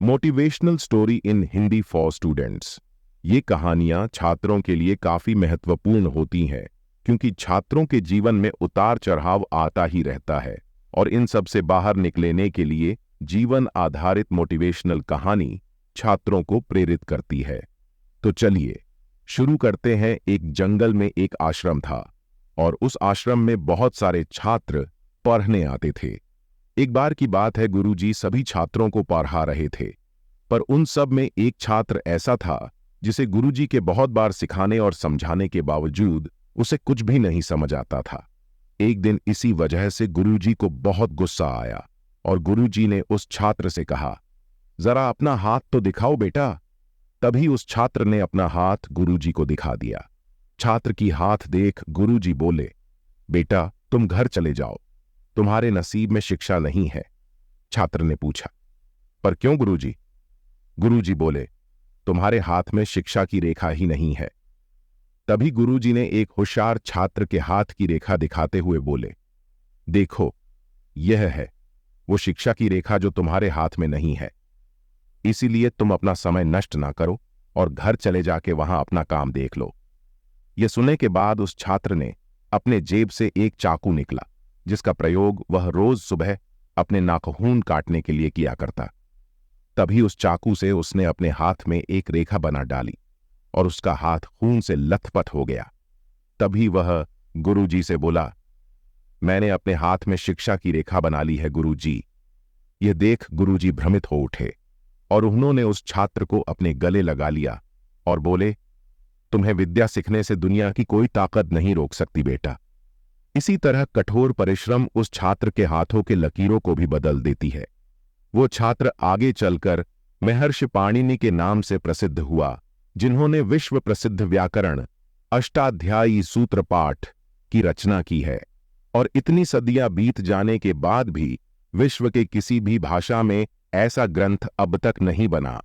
Motivational story in Hindi for students. ये कहानियां छात्रों के लिए काफी महत्वपूर्ण होती हैं क्योंकि छात्रों के जीवन में उतार चढ़ाव आता ही रहता है और इन सब से बाहर निकलने के लिए जीवन आधारित मोटिवेशनल कहानी छात्रों को प्रेरित करती है। तो चलिए शुरू करते हैं। एक जंगल में एक आश्रम था और उस आश्रम में बहुत सारे छात्र पढ़ने आते थे। एक बार की बात है, गुरुजी सभी छात्रों को पढ़ा रहे थे, पर उन सब में एक छात्र ऐसा था जिसे गुरुजी के बहुत बार सिखाने और समझाने के बावजूद उसे कुछ भी नहीं समझ आता था। एक दिन इसी वजह से गुरुजी को बहुत गुस्सा आया और गुरुजी ने उस छात्र से कहा, जरा अपना हाथ तो दिखाओ बेटा। तभी उस छात्र ने अपना हाथ गुरुजी को दिखा दिया। छात्र की हाथ देख गुरुजी बोले, बेटा तुम घर चले जाओ, तुम्हारे नसीब में शिक्षा नहीं है। छात्र ने पूछा, पर क्यों गुरुजी? गुरुजी बोले, तुम्हारे हाथ में शिक्षा की रेखा ही नहीं है। तभी गुरुजी ने एक होशियार छात्र के हाथ की रेखा दिखाते हुए बोले, देखो यह है वो शिक्षा की रेखा जो तुम्हारे हाथ में नहीं है। इसीलिए तुम अपना समय नष्ट ना करो और घर चले जाके वहां अपना काम देख लो। यह सुनने के बाद उस छात्र ने अपने जेब से एक चाकू निकला जिसका प्रयोग वह रोज सुबह अपने नाखून काटने के लिए किया करता। तभी उस चाकू से उसने अपने हाथ में एक रेखा बना डाली और उसका हाथ खून से लथपथ हो गया। तभी वह गुरुजी से बोला, मैंने अपने हाथ में शिक्षा की रेखा बना ली है गुरुजी। यह देख गुरुजी भ्रमित हो उठे और उन्होंने उस छात्र को अपने गले लगा लिया और बोले, तुम्हें विद्या सीखने से दुनिया की कोई ताकत नहीं रोक सकती बेटा। इसी तरह कठोर परिश्रम उस छात्र के हाथों के लकीरों को भी बदल देती है। वो छात्र आगे चलकर महर्षि पाणिनि के नाम से प्रसिद्ध हुआ, जिन्होंने विश्व प्रसिद्ध व्याकरण अष्टाध्यायी सूत्र पाठ की रचना की है और इतनी सदियां बीत जाने के बाद भी विश्व के किसी भी भाषा में ऐसा ग्रंथ अब तक नहीं बना